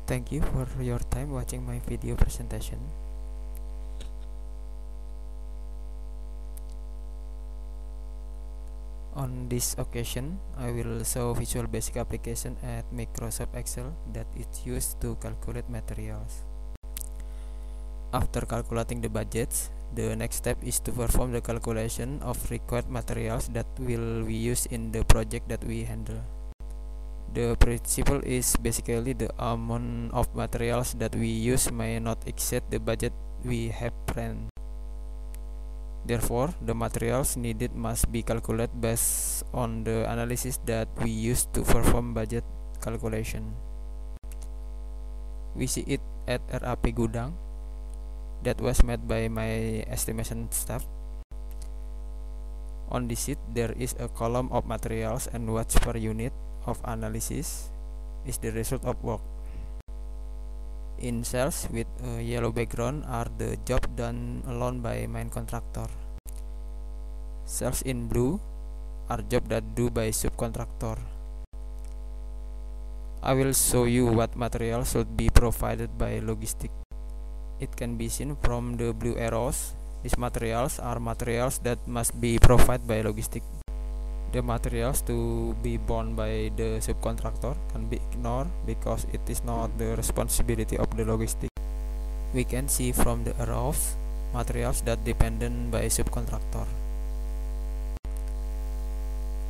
Thank you for your time watching my video presentation. On this occasion, I will show Visual Basic application at Microsoft Excel that is used to calculate materials. After calculating the budgets, the next step is to perform the calculation of required materials that will be used in the project that we handle. The principle is basically the amount of materials that we use may not exceed the budget we have planned. Therefore, the materials needed must be calculated based on the analysis that we use to perform budget calculation. We see it at RAP Gudang that was made by my estimation staff. On this sheet, there is a column of materials and watts per unit of analysis is the result of work. In cells with a yellow background are the job done alone by main contractor. Cells in blue are job that do by subcontractor. I will show you what material should be provided by logistic. It can be seen from the blue arrows. These materials are materials that must be provided by logistic. The materials to be borne by the subcontractor can be ignored because it is not the responsibility of the logistic. We can see from the arrows materials that dependent by subcontractor.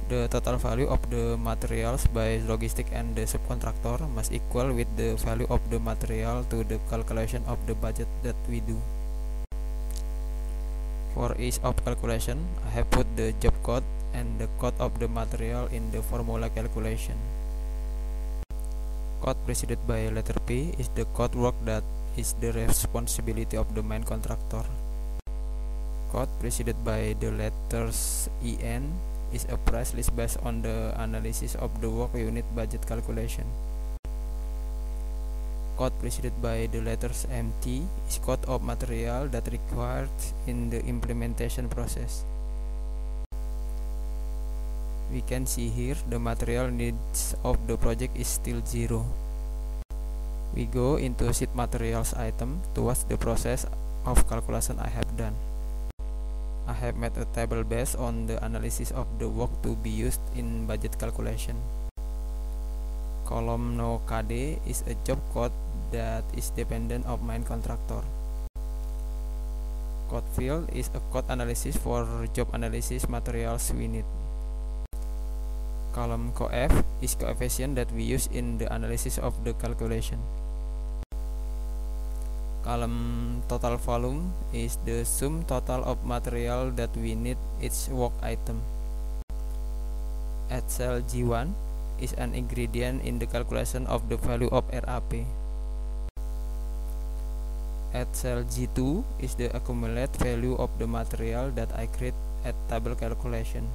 The total value of the materials by logistic and the subcontractor must equal with the value of the material to the calculation of the budget that we do. For ease of calculation, I have put the job code and the code of the material in the formula calculation. Code preceded by letter P is the code work that is the responsibility of the main contractor. Code preceded by the letters EN is a price list based on the analysis of the work unit budget calculation. Code preceded by the letters MT is code of material that required in the implementation process. We can see here the material needs of the project is still 0. We go into sheet materials item to watch the process of calculation I have done. I have made a table based on the analysis of the work to be used in budget calculation. Column no KD is a job code that is dependent of main contractor. Code field is a code analysis for job analysis materials we need. Column coef is coefficient that we use in the analysis of the calculation. Column total volume is the sum total of material that we need each work item. At cell G1 is an ingredient in the calculation of the value of RAP. At cell G2 is the accumulated value of the material that I create at table calculation.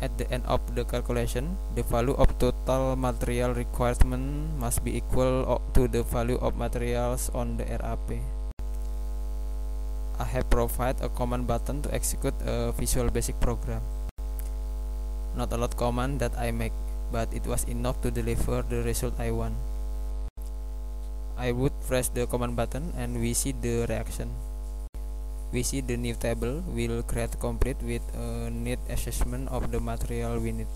At the end of the calculation, the value of total material requirement must be equal to the value of materials on the RAP. I have provided a command button to execute a Visual Basic program. Not a lot command that I make, but it was enough to deliver the result I want. I would press the command button and we see the reaction. We see the new table will create complete with a need assessment of the material we need.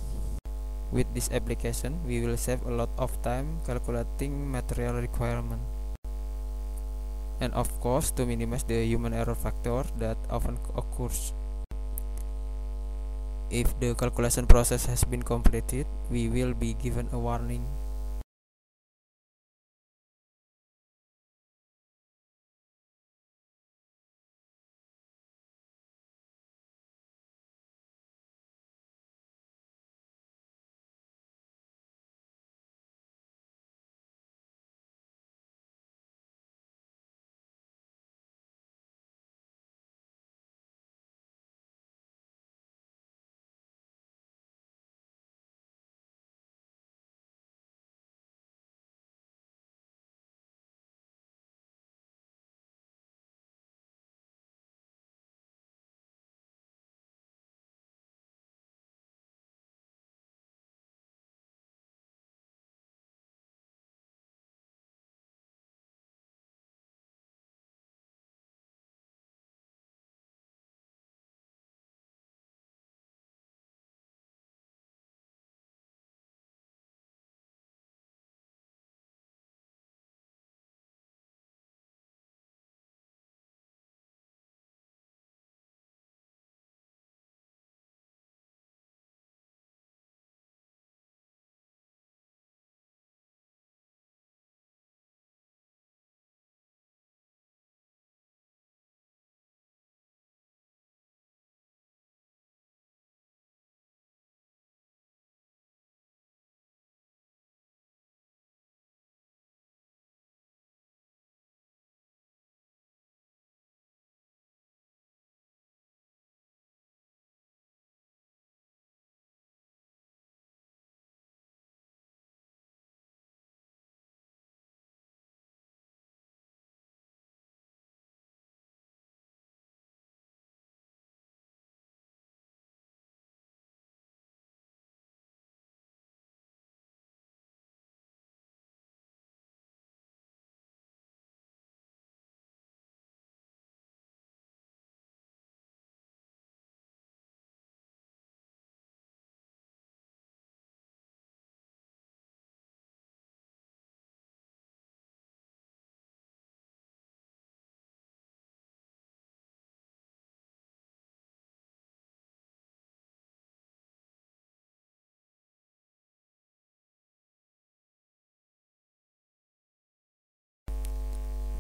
With this application, we will save a lot of time calculating material requirement. And of course, to minimize the human error factor that often occurs. If the calculation process has been completed, we will be given a warning.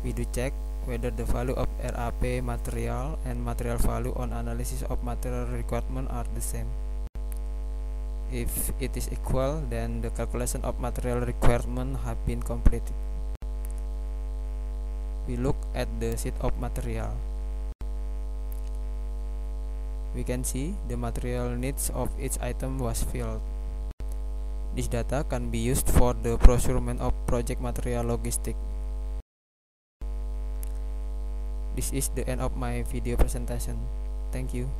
We do check whether the value of RAP material and material value on analysis of material requirement are the same. If it is equal, then the calculation of material requirement have been completed. We look at the sheet of material. We can see the material needs of each item was filled. This data can be used for the procurement of project material logistics. This is the end of my video presentation. Thank you.